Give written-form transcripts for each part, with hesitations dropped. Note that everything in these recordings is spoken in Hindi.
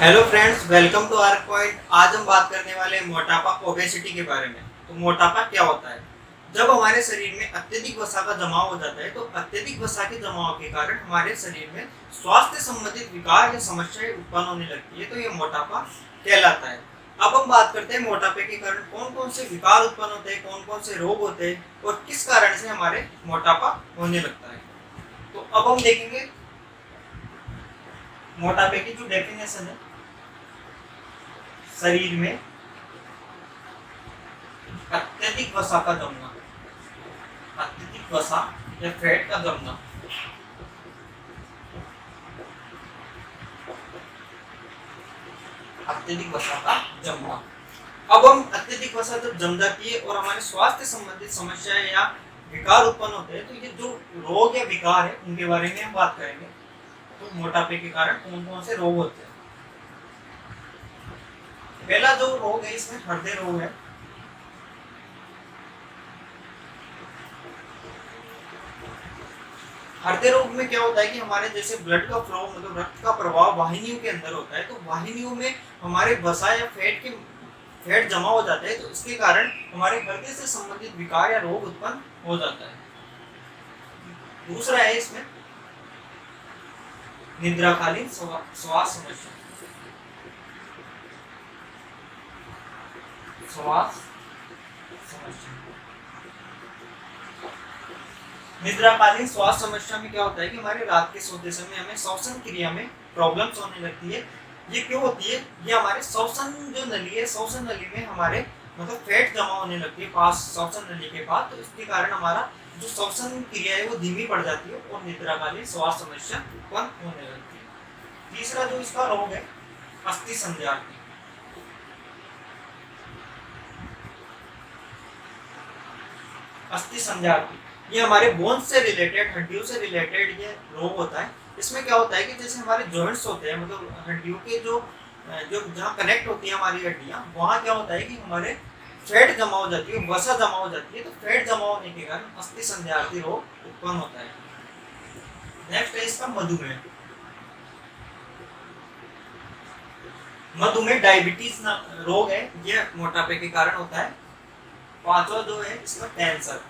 Hello friends, welcome to our point. आज हम बात करने वाले हैं मोटापा ओबेसिटी के बारे में। तो मोटापा क्या होता है? जब हमारे शरीर में अत्यधिक वसा का जमाव हो जाता है तो अत्यधिक वसा के जमाव के कारण हमारे शरीर में स्वास्थ्य संबंधित विकार या समस्याएं उत्पन्न होने लगती है, तो ये मोटापा कहलाता है। अब हम बात करते हैं मोटापे के कारण कौन कौन से विकार उत्पन्न होते हैं, कौन कौन से रोग होते हैं और किस कारण से हमारे मोटापा होने लगता है। तो अब हम देखेंगे मोटापे की जो डेफिनेशन है। शरीर में अत्यधिक वसा का जमना, अत्यधिक वसा या फैट का जमना। अत्यधिक वसा का जमना। अब हम अत्यधिक वसा जब जम जाती है और हमारे स्वास्थ्य संबंधित समस्याएं या विकार उत्पन्न होते हैं, तो ये जो रोग या विकार है उनके बारे में हम बात करेंगे। तो मोटापे के कारण कौन कौन से रोग होते हैं। पहला जो रोग है इसमें हृदय रोग है। हृदय रोग में क्या होता है कि हमारे जैसे ब्लड का फ्लो मतलब रक्त का प्रवाह वाहिनियों के अंदर होता है, तो वाहिनियों में हमारे वसा या फैट जमा हो जाता है, तो इसके कारण हमारे हृदय से संबंधित विकार या रोग उत्पन्न हो जाता है। दूसरा है इसमें निद्राकालीन श्वास समस्या। श्वास समस्या। निद्राकालीन श्वास समस्या में क्या होता है कि हमारे रात के सोते समय हमें श्वसन क्रिया में प्रॉब्लम्स होने लगती है। ये क्यों होती है? ये हमारे श्वसन जो नली है, श्वसन नली में हमारे मतलब फैट जमा होने लगती है पास श्वसन नली के पास, तो इसके कारण हमारा जो श्वसन क्रिया है वो धीमी पड़ जाती है और निद्राकालीन श्वास समस्या उत्पन्न होने लगती है। तीसरा जो इसका रोग है अस्थि संध्यार्थी। अस्थि संध्यार्थी ये हमारे बोन से रिलेटेड, हड्डियों से रिलेटेड ये रोग होता है। इसमें क्या होता है कि जैसे हमारे जॉइंट्स होते हैं, मतलब हड्डियों के जो जो जहाँ कनेक्ट होती है हमारी हड्डियाँ, वहाँ क्या होता है कि हमारे फैट जमा हो जाती है, वसा जमा हो जाती है, तो फैट जमा होने के कारण अस्थि संध्यार्थी रोग उत्पन्न होता है। नेक्स्ट है इसका मधुमेह। मधुमेह डायबिटीज रोग है, ये मोटापे के कारण होता है। पांचवा जो है इसका कैंसर।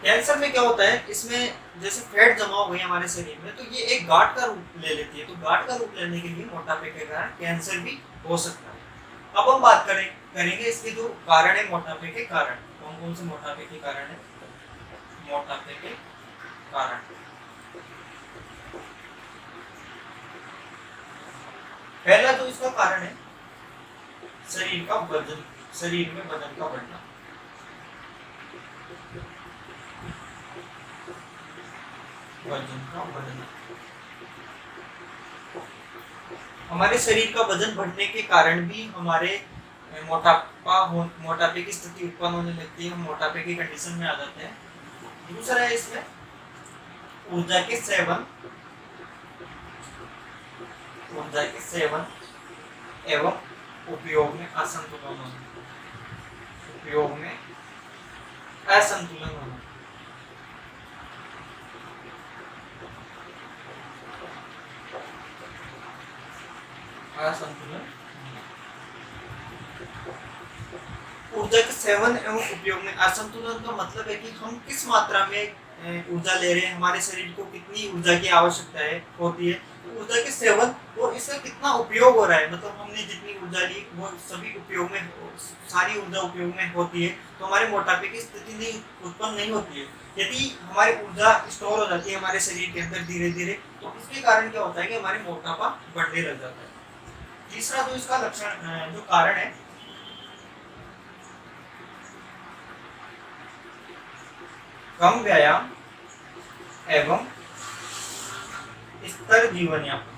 कैंसर में क्या होता है, इसमें जैसे फैट जमा हो गई हमारे शरीर में, तो ये एक गांठ का रूप ले लेती है, तो गांठ का रूप लेने के लिए मोटापे के कारण कैंसर भी हो सकता है। अब हम बात करेंगे इसके जो कारण है मोटापे के कारण। कौन कौन से मोटापे के कारण है? मोटापे के कारण पहला जो इसका कारण है शरीर का वजन, शरीर में वजन का बढ़ना। वजन का बढ़ना, हमारे शरीर का वजन बढ़ने के कारण भी हमारे मोटापे की स्थिति उत्पन्न होने लगती है, हम मोटापे की कंडीशन में आ जाते हैं। दूसरा है इसमें ऊर्जा के सेवन, ऊर्जा के सेवन एवं उपयोग में असंतुलन होना, उपयोग में असंतुलन होना। असंतुलन, ऊर्जा के सेवन एवं उपयोग में असंतुलन का मतलब है कि हम किस मात्रा में ऊर्जा ले रहे हैं, हमारे शरीर को कितनी ऊर्जा की आवश्यकता है होती है, तो ऊर्जा के सेवन और इसका कितना उपयोग हो रहा है, मतलब हमने जितनी ऊर्जा ली वो सभी उपयोग में, सारी ऊर्जा उपयोग में होती है, तो हमारे मोटापे की स्थिति नहीं उत्पन्न नहीं होती है। यदि हमारी ऊर्जा स्टोर हो जाती है हमारे शरीर के अंदर धीरे धीरे, तो इसके कारण क्या होता है कि हमारे मोटापा बढ़ने लग जाता है। तीसरा जो इसका लक्षण जो कारण है कम व्यायाम एवं स्थिर जीवन यापन।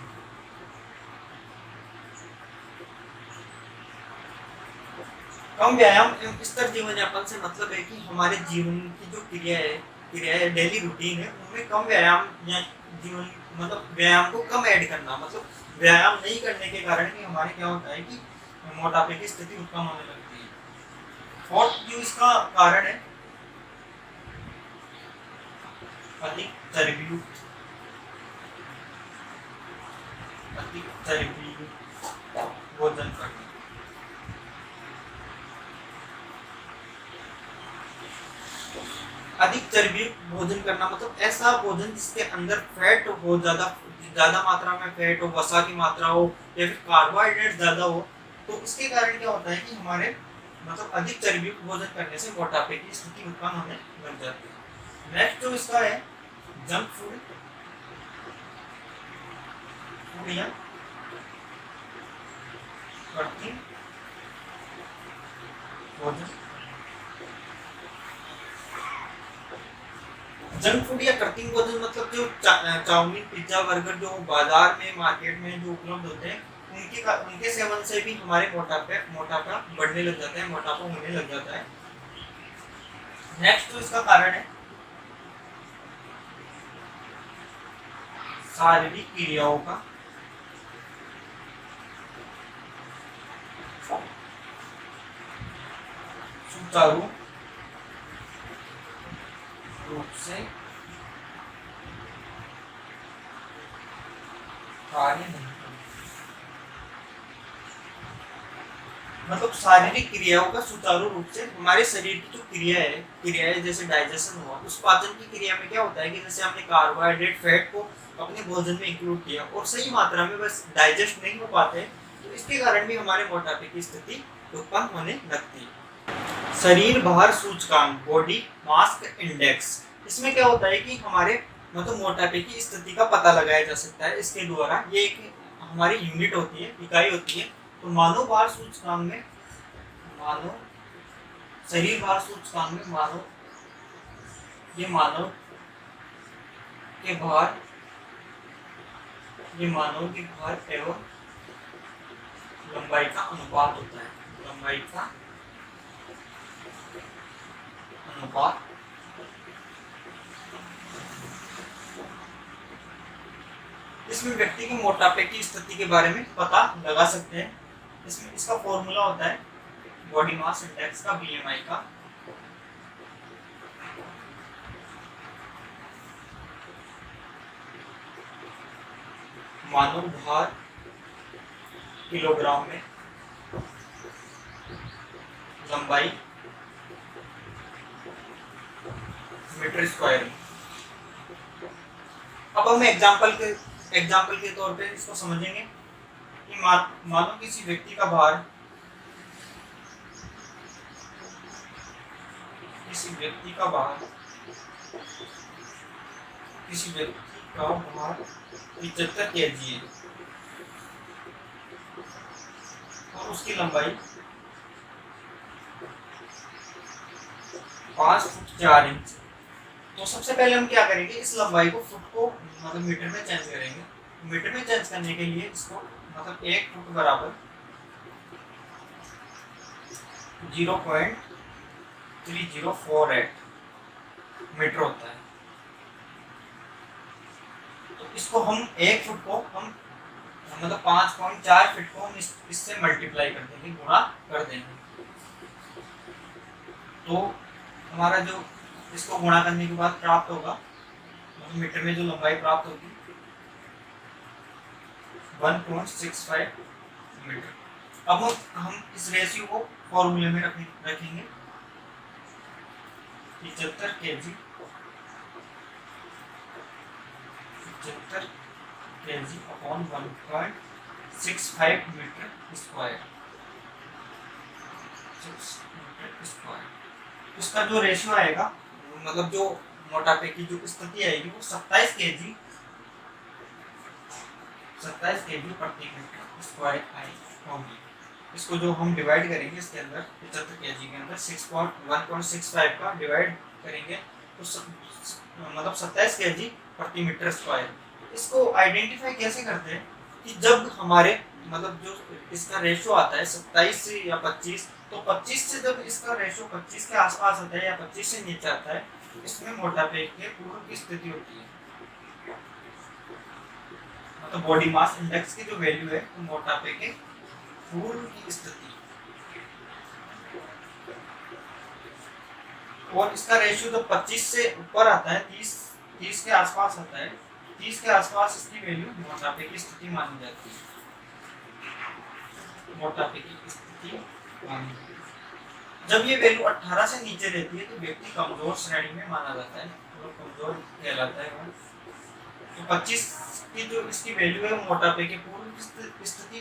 कम व्यायाम एवं स्थिर जीवन यापन से मतलब है कि हमारे जीवन की जो क्रिया है डेली रूटीन है, उनमें कम व्यायाम या जीवन मतलब व्यायाम को कम ऐड करना, मतलब व्यायाम नहीं करने के कारण कि हमारे क्या होता है कि मोटापे की स्थिति उत्पन्न होने लगती है। फोर्थ जो इसका कारण है अधिक चर्बीयुक्त चर्बी भोजन करना। अधिक चर्बी भोजन करना मतलब ऐसा भोजन जिसके अंदर फैट हो, ज्यादा मात्रा में फैट हो, वसा की मात्रा हो या फिर कार्बोहाइड्रेट ज्यादा हो। तो इसके कारण क्या होता है कि हमारे मतलब अधिक चर्बी भोजन करने से मोटापे की स्थिति उत्पन्न होने लग जाती है। नेक्स्ट जो इसका है जंक फूड या कृत्रिम भोजन। जंक फूड या कृत्रिम भोजन मतलब जो चाउमीन, पिज्जा, बर्गर जो बाजार में, मार्केट में जो उपलब्ध होते हैं, उनके सेवन से भी हमारे मोटापा बढ़ने लग जाता है, मोटापा होने लग जाता है। नेक्स्ट जो इसका कारण है शारीरिक क्रियाओं का सुचारू रूप से कार्य नहीं करना। मतलब शारीरिक क्रियाओं का सुचारू रूप से हमारे शरीर की जो क्रियाएं जैसे डाइजेशन हुआ, उस पाचन की क्रिया में क्या होता है कि जैसे हमने कार्बोहाइड्रेट, फैट को अपने भोजन में इंक्लूड किया और सही मात्रा में बस डाइजेस्ट नहीं हो पाते, तो इसके कारण भी हमारे मोटापे की स्थिति उत्पन्न होने लगती है। शरीर भार सूचकांक, बॉडी मास इंडेक्स, इसमें क्या होता है कि हमारे मतलब मोटापे की स्थिति का पता लगाया जा सकता है इसके द्वारा। ये एक हमारी यूनिट होती है, इकाई होती है। तो मानव भार सूचकांक में, मानव शरीर भार सूचकांक में मानव के भार एवं लंबाई का अनुपात होता है। लंबाई का अनुपात इसमें व्यक्ति के मोटापे की स्थिति के बारे में पता लगा सकते हैं। इसमें इसका फॉर्मूला होता है बॉडी मास इंडेक्स का, बीएमआई का। मानव भार किलोग्राम में, लंबाई मीटर स्क्वायर में। अब हम एग्जाम्पल के तौर पे इसको समझेंगे कि मानो किसी व्यक्ति का भार 75 kg है और उसकी लंबाई 5 फुट 4 इंच। तो सबसे पहले हम क्या करेंगे, इस लंबाई को फुट को मतलब मीटर में चेंज करेंगे। मीटर में चेंज करने के लिए इसको मतलब 1 फुट बराबर 0.3048 मीटर होता है। तो इसको हम 1 फुट को हम मतलब 5.4 फीट को हम इससे मल्टीप्लाई कर देंगे, गुणा कर देंगे। तो हमारा जो इसको गुणा करने के बाद प्राप्त होगा, मतलब मीटर में जो लंबाई प्राप्त होगी 1.65 मीटर। अब हम इस रेशियो को फॉर्मूले में रखेंगे 75 kg अपॉन 1.65 मीटर स्क्वायर। इसका जो रेशियो आएगा, मतलब जो मोटापे की जो स्थिति आएगी, वो 27 kg प्रति मीटर स्क्वायर होगी। इसको जो हम डिवाइड करेंगे इसके अंदर 75 kg के अंदर 1.65 का डिवाइड करेंगे तो मतलब 27 kg प्रति मीटर स्क्वायर। इसको आइडेंटिफाई कैसे करते हैं कि जब हमारे मतलब जो इसका रेशियो आता है 27 से या 25, तो 25 से जब इसका रेशियो 25 के आसपास आता है या 25 से नीचे आता है, इसमें मोटापे के पूर्व की स्थिति होती है। मतलब बॉडी मास इंडेक्स की जो वैल्यू है वो मोटापे के पूर्व की स्थिति, और इसका रेशियो जब 25 से ऊपर आता है, 30 के आसपास आता है, 30 के आसपास इसकी वैल्यू मोटापे की स्थिति मानी जाती है। मोटापे की स्थिति मानी जाती है। जब ये वैल्यू 18 से नीचे रहती है तो व्यक्ति कमजोर श्रेणी में माना जाता है, तो कमजोर कहलाता है वो। तो 25 की जो इसकी वैल्यू है मोटापे की पूर्व स्थिति,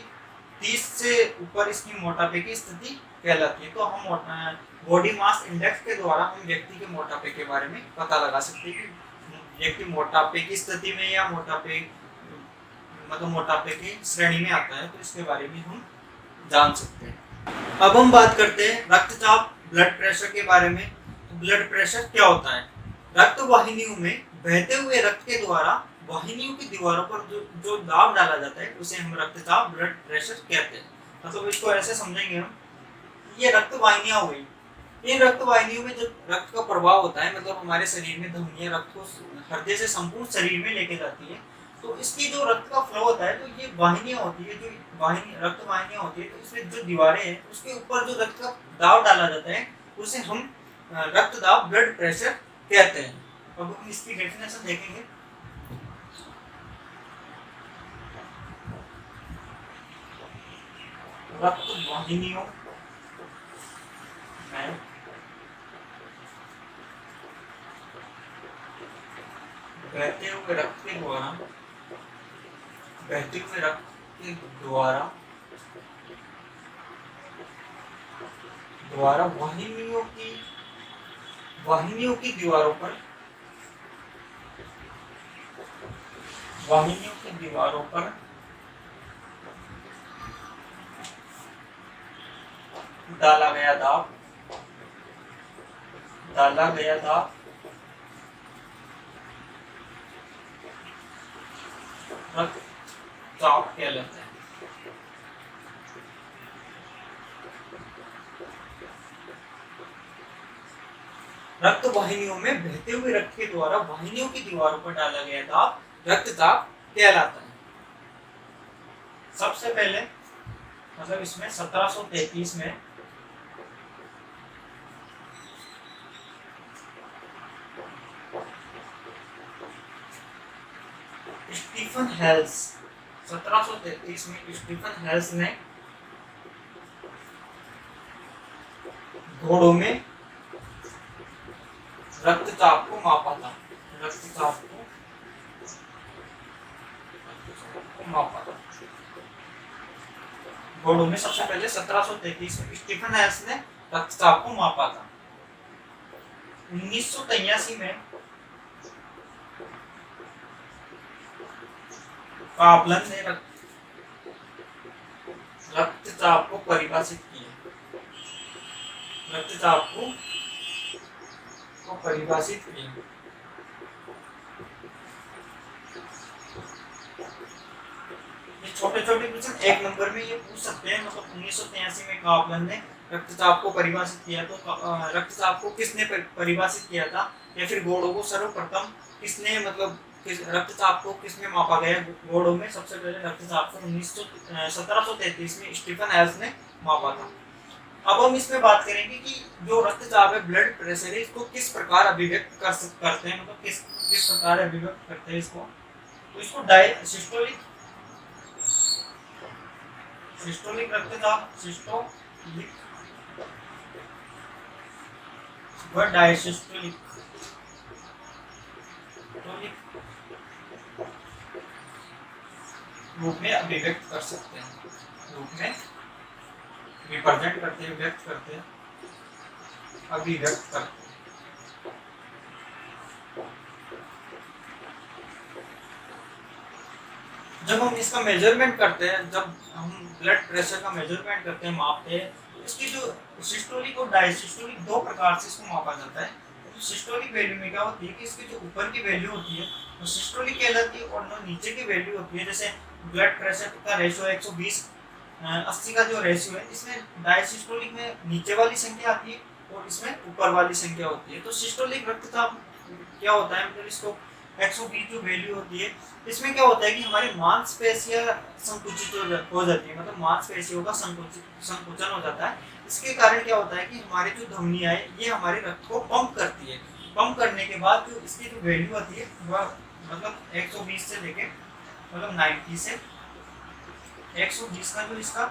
30 से ऊपर इसकी मोटापे की स्थिति कहलाती है। तो हम बॉडी मास इंडेक्स के द्वारा हम व्यक्ति के मोटापे के बारे में पता लगा सकते हैं कि व्यक्ति मोटापे की स्थिति में या मोटापे मतलब मोटापे की श्रेणी में आता है, तो इसके बारे में हम जान सकते हैं। अब हम बात करते हैं रक्तचाप ब्लड प्रेशर के बारे में। तो ब्लड प्रेशर क्या होता है? रक्त वाहिनियों में बहते हुए रक्त के द्वारा वाहिनियों की दीवारों पर जो दाब डाला जाता है उसे हम रक्तचाप ब्लड प्रेशर कहते हैं। मतलब इसको ऐसे समझेंगे हम, ये रक्त वाहिनियां हुई, इन रक्त वाहिनियों में जब रक्त का प्रवाह होता है, मतलब हमारे शरीर में धमनियां रक्त को हृदय से संपूर्ण शरीर में लेके जाती है, तो इसकी जो रक्त का फ्लो होता है, तो ये वाहिनियां होती है, जो रक्त वाहिनियां होती है, तो इसमें जो दीवारें हैं उसके ऊपर जो रक्त का दाब डाला जाता है उसे हम रक्त दाब ब्लड प्रेशर कहते हैं। अब हम इसकी डेफिनेशन देखेंगे। रक्त वाहिनियों में बहते हुए रक्त के द्वारा वाहिनियों की दीवारों पर डाला गया दाब रक्तचाप कहलाता है। रक्त वाहिनियों में बहते हुए रक्त के द्वारा वाहिनियों की दीवारों पर डाला गया दाब रक्तचाप कहलाता है। सबसे पहले मतलब इसमें 1733 में स्टीफन हेल्स 1733 में स्टीफन हेल्स ने घोड़ों में रक्तचाप को मापा था। घोड़ों में सबसे पहले 1733 में स्टीफन हेल्स ने रक्तचाप को मापा था। 1983 में कापलन ने रक्तचाप को परिभाषित किया। ये छोटे छोटे क्वेश्चन एक नंबर में ये पूछ सकते हैं। मतलब 1983 में कापलन ने रक्तचाप को परिभाषित किया, तो रक्तचाप को किसने परिभाषित किया था, या फिर घोड़ों को सर्वप्रथम किसने मतलब रक्तचाप को किसमें मापा गया? घोड़ों में सबसे पहले रक्तचाप को 1733 में स्टीफन हेल्स ने मापा था। अब हम इसमें बात करेंगे कि जो रक्तचाप है, ब्लड प्रेशर है, इसको किस प्रकार अभिव्यक्त करते हैं, मतलब किस प्रकार अभिव्यक्त करते हैं इसको। तो इसको सिस्टोलिक रक्तचाप, व डायसिस्टोलिक रूप में अभिव्यक्त कर सकते हैं, रिप्रेजेंट करते हैं, व्यक्त करते हैं, अभिव्यक्त करते हैं। जब हम इसका मेजरमेंट करते हैं, जब हम ब्लड प्रेशर का मेजरमेंट करते हैं, मापते हैं, तो इसकी जो सिस्टोलिक और डायसिस्टोलिक दो प्रकार से इसको मापा जाता है। तो सिस्टोलिक वैल्यू में क्या होती है कि इसकी जो ऊपर की वैल्यू होती है वो सिस्टोलिक कहलाती है, और जो नीचे की वैल्यू होती है, जैसे ब्लड प्रेशर का रेशियो 120/80 का जो रेशियो है, इसमें डायसिस्टोलिक में नीचे वाली संख्या आती है और इसमें ऊपर वाली संख्या होती है। तो सिस्टोलिक रक्तचाप क्या होता है, मतलब इसको 120 जो वैल्यू होती है, इसमें क्या होता है कि हमारी मांसपेशियां संकुचित हो जाती है, मतलब मांसपेशियों का संकुचन हो जाता है। इसके कारण क्या होता है कि हमारी जो धमनियां है ये हमारे रक्त को पंप करती है। पंप करने के बाद जो इसकी जो वैल्यू आती है वह मतलब 120 से लेके मतलब 90 से 120 का जो इसका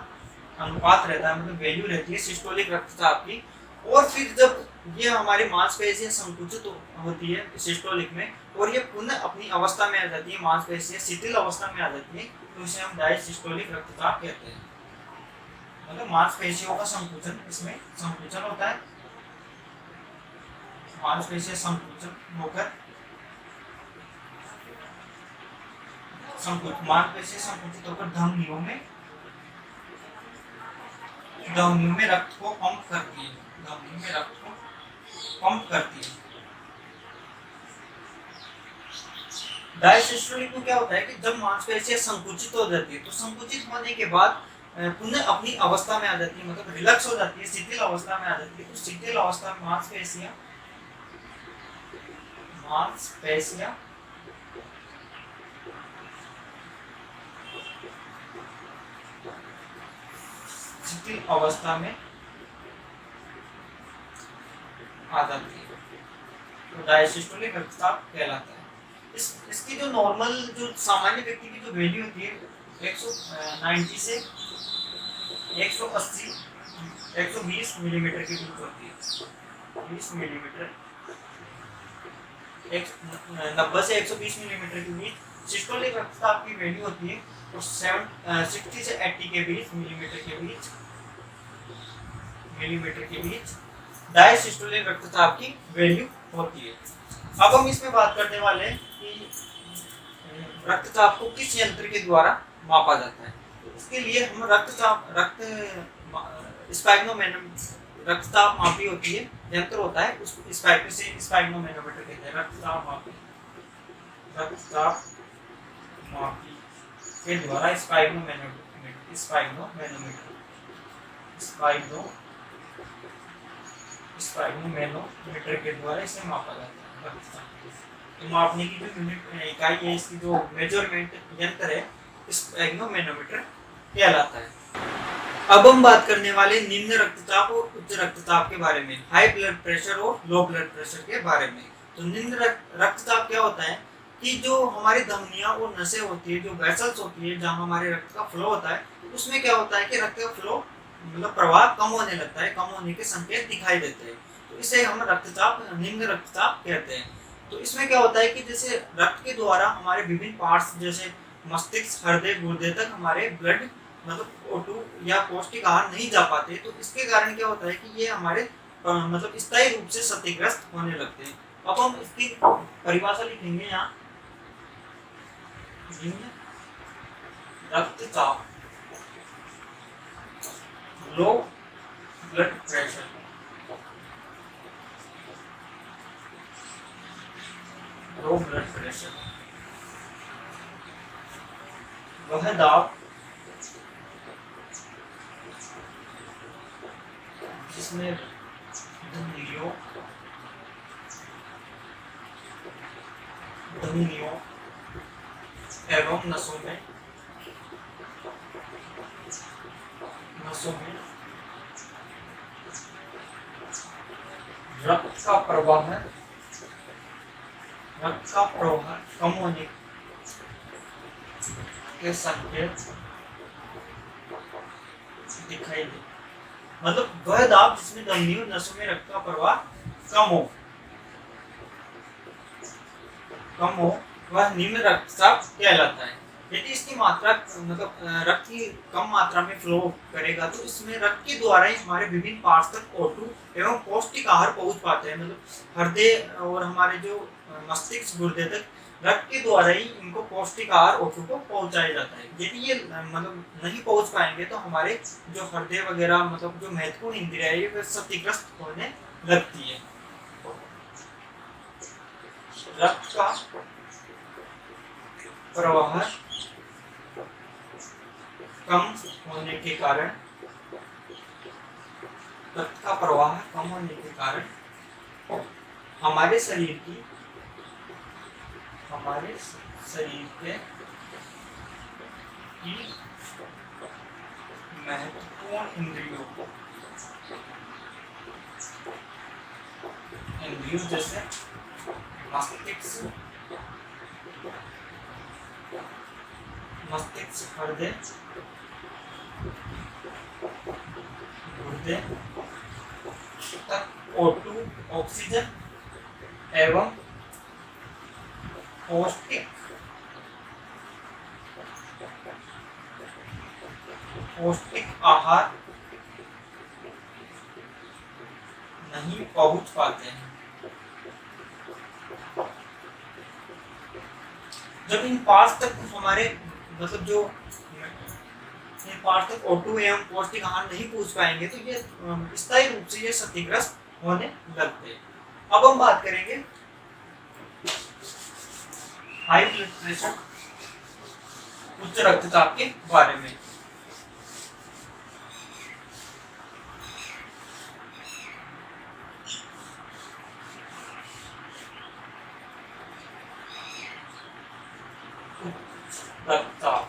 अनुपात रहता है, मतलब वैल्यू रहती है सिस्टोलिक रक्तचाप की। और फिर जब ये हमारी मांसपेशियां संकुचित होती है सिस्टोलिक में, और ये पुनः अपनी अवस्था में आ जाती है, मांसपेशियां शिथिल अवस्था में आ जाती है, तो इसे हम डायसिस्टोलिक रक्तचाप कहते हैं। मतलब मांसपेशियों का संकुचन, इसमें संकुचन होता है, मांसपेशियां संकुचन होकर मांसपेशियां संकुचित होकर धमनियों में रक्त को पंप करती है, धमनियों में रक्त को पंप करती है। डायसिस्टोलिक में क्या होता है कि जब मांसपेशियां संकुचित हो जाती है, तो संकुचित होने के बाद पुनः अपनी अवस्था में आ जाती है, मतलब रिलैक्स हो जाती है, शिथिल अवस्था में आ जाती है। तो शिथिल अवस्था में मांसपेशियां शिथिल अवस्था में आ जाती है, तो डायसिस्टोलिक रक्तचाप कहलाता है। इसकी जो नॉर्मल, जो सामान्य व्यक्ति की जो वैल्यू होती है 190 से 180 120 मिलीमीटर के बीच होती है, 20 मिलीमीटर, 90 से 120 मिलीमीटर के बीच सिस्टोलिक रक्तचाप की वैल्यू होती है। और 60 से 80 के बीच मिलीमीटर के बीच डायसिस्टोलिक रक्तचाप की वैल्यू होती है। अब हम इसमें बात करने वाले हैं कि रक्तचाप को किस यंत्र के द्वारा मापा जाता है। तो इसके लिए हम रक्तचाप मापी होती है, यंत्र होता है, उसको स्पाइग्नोमेनोमीटर कहते हैं। रक्तचाप मापी के द्वारा स्पाइग्नोमेनोमीटर के द्वारा इसे मापा जाता है रक्तचाप। तो मापने की जो यूनिट इकाई है, इसकी जो मेजरमेंट यंत्र है, स्पाइग्नोमेनोमीटर कहलाता है। अब हम बात करने वाले निम्न रक्तचाप और उच्च रक्तचाप के बारे में, हाई ब्लड प्रेशर और लो ब्लड प्रेशर के बारे में। तो निम्न रक्तचाप क्या होता है कि जो हमारी धमनियां और नसें होती है, जो वेसल्स होती है, जहां हमारे रक्त का फ्लो होता है, उसमें क्या होता है कि रक्त का फ्लो, मतलब प्रवाह कम होने लगता है, कम होने के संकेत दिखाई देते हैं। तो इसे हम निम्न रक्तचाप कहते हैं। तो इसमें क्या होता है कि जैसे रक्त के द्वारा हमारे विभिन्न पार्ट्स, जैसे मस्तिष्क, हृदय, गुर्दे तक हमारे ब्लड, मतलब O2 या पौष्टिक आहार नहीं जा पाते, तो इसके कारण क्या होता है कि ये हमारे मतलब स्थायी रूप से क्षतिग्रस्त होने लगते हैं। अब हम इसकी परिभाषा लिखेंगे यहाँ, रक्तचाप, low blood pressure, low blood pressure वह दाब जिसमें धमनियों एवं नसों में रक्त का प्रवाह कम होने के संकेत दिखाई दे। मतलब वह दाब जिसमें धमनियों नसों में रक्त का प्रवाह कम हो वह निम्न रक्तचाप कहलाता है। यदि इसकी मात्रा, मतलब रक्त की कम मात्रा में फ्लो करेगा, तो इसमें रक्त के द्वारा ही हमारे विभिन्न पार्ट्स तक O2 एवं पौष्टिक आहार पहुंच पाते हैं। मतलब हृदय और हमारे जो मस्तिष्क, गुर्दे तक रक्त के द्वारा ही इनको पौष्टिक आहार O2 को पहुंचाया जाता है। यदि ये मतलब नहीं पहुंच पाएंगे, तो हमारे जो हृदय वगैरह, मतलब जो महत्वपूर्ण इंद्रियां है, ये क्षतिग्रस्त होने लगती है। रक्त का प्रवाह कम होने के कारण हमारे शरीर के महत्वपूर्ण इंद्रियों जैसे मस्तिष्क, हृदय चलते तक O2 ऑक्सीजन एवं पौष्टिक आहार नहीं पहुंच पाते हैं। जब इन पार्ट्स तक हमारे मतलब जो इन पार्ट्स तक O2 एवं पौष्टिक आहार नहीं पहुंच पाएंगे तो ये स्थायी रूप से ये क्षतिग्रस्त होने लगते हैं। अब हम बात करेंगे हाई ब्लड प्रेशर, उच्च रक्तचाप के बारे में। रक्तचाप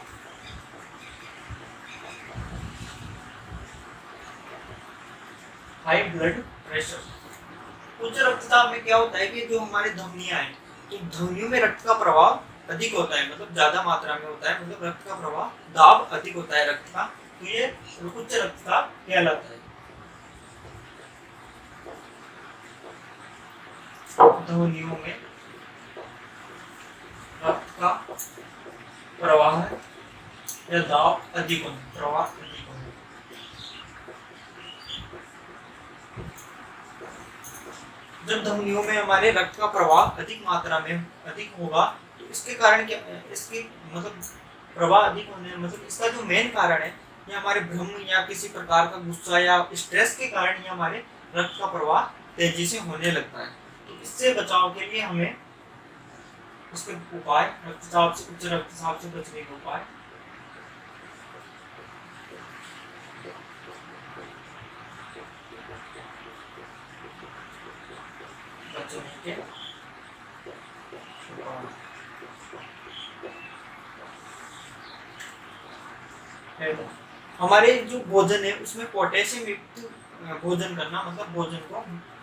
हाई ब्लड प्रेशर। उच्च रक्तचाप में क्या होता है कि जो हमारी धमनियां हैं, तो धमनियों में रक्त का प्रवाह अधिक होता है, मतलब ज्यादा मात्रा में होता है, मतलब रक्त का प्रवाह, दाब अधिक होता है रक्त का, तो ये उच्च रक्तचाप कहलाता है। धमनियों में रक्त का प्रवाह या दाब अधिक होना, प्रवाह अधिक होना। जब धमनियों में हमारे रक्त का प्रवाह अधिक मात्रा में अधिक होगा तो इसके कारण क्या, इसकी मतलब प्रवाह अधिक होने मतलब इसका जो मेन कारण है ये हमारे भ्रम या किसी प्रकार का गुस्सा या स्ट्रेस के कारण ये हमारे रक्त का प्रवाह तेजी से होने लगता है। तो इससे बचाव के लिए हमें उसके उपाय, रक्तचाप से, उच्च रक्तचाप से बचने के उपाय, हमारे जो भोजन है उसमें पोटेशियम युक्त भोजन करना, मतलब भोजन को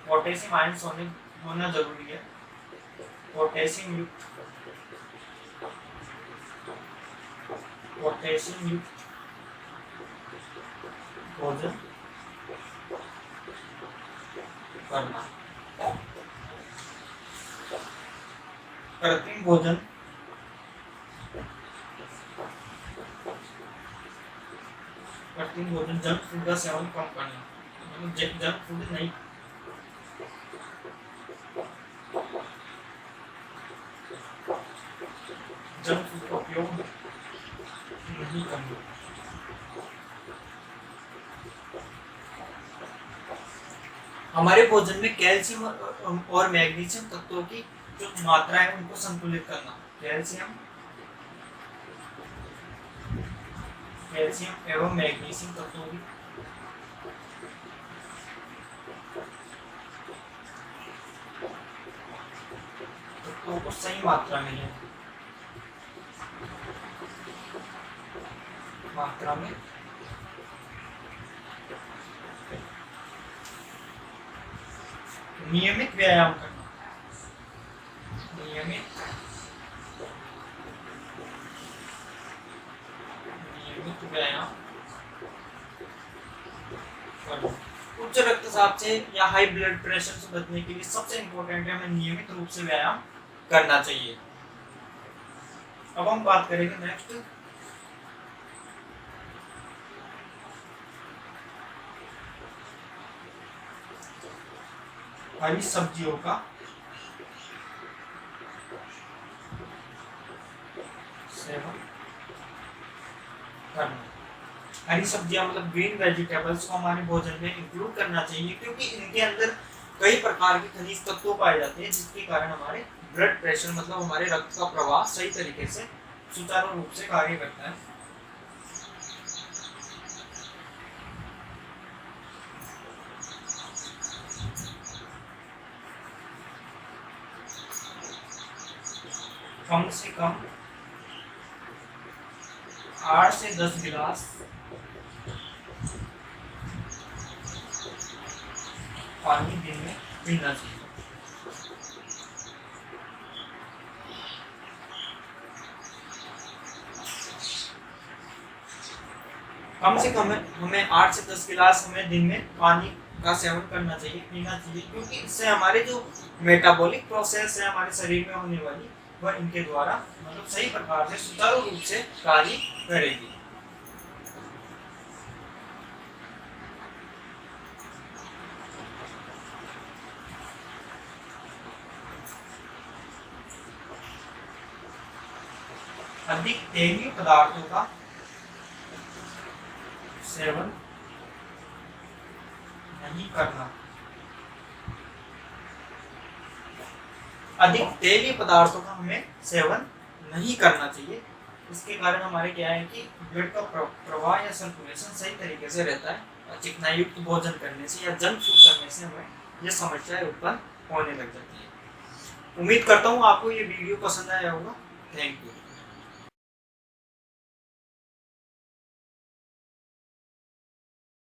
पोटेशियम आयंस होना जरूरी है। पोटेशियम युक्त भोजन करना। कृत्रिम भोजन जंक फूड का सेवन कम करना, मतलब जंक फूड नहीं, जंक फूड का उपयोग नहीं करना। हमारे भोजन में कैल्शियम और मैग्नीशियम तत्वों की जो मात्रा है उनको संतुलित करना। कैल्शियम एवं मैग्नीशियम तत्वों को सही मात्रा में लें, नियमित व्यायाम करना, नियमित व्यायाम करना। उच्च रक्तचाप से या हाई ब्लड प्रेशर से बचने के लिए सबसे इम्पोर्टेंट है हमें नियमित रूप से व्यायाम करना चाहिए। अब हम बात करेंगे नेक्स्ट हरी सब्जियों का सेवन करना। हरी सब्जियां मतलब ग्रीन वेजिटेबल्स को हमारे भोजन में इंक्लूड करना चाहिए, क्योंकि इनके अंदर कई प्रकार के खनिज तत्व पाए जाते हैं जिसके कारण हमारे ब्लड प्रेशर मतलब हमारे रक्त का प्रवाह सही तरीके से सुचारू रूप से कार्य करता है। कम से कम 8 से 10 गिलास पानी दिन में पीना चाहिए। कम से कम हमें 8 से 10 गिलास हमें दिन में पानी का सेवन करना चाहिए, पीना चाहिए, क्योंकि इससे हमारे जो मेटाबॉलिक प्रोसेस है हमारे शरीर में होने वाली, वह इनके द्वारा मतलब सही प्रकार से सुचारू रूप से कार्य करेगी। अधिक तेलीय पदार्थों का सेवन नहीं करना। अधिक तेलीय पदार्थों का हमें सेवन नहीं करना चाहिए। इसके कारण हमारे क्या है कि ब्लड का प्रवाह या सर्कुलेशन सही तरीके से रहता है, और चिकनायुक्त भोजन करने से या जंक फूड करने से हमें ये समस्याएं उत्पन्न होने लग जाती है। उम्मीद करता हूँ आपको ये वीडियो पसंद आया होगा। Thank you.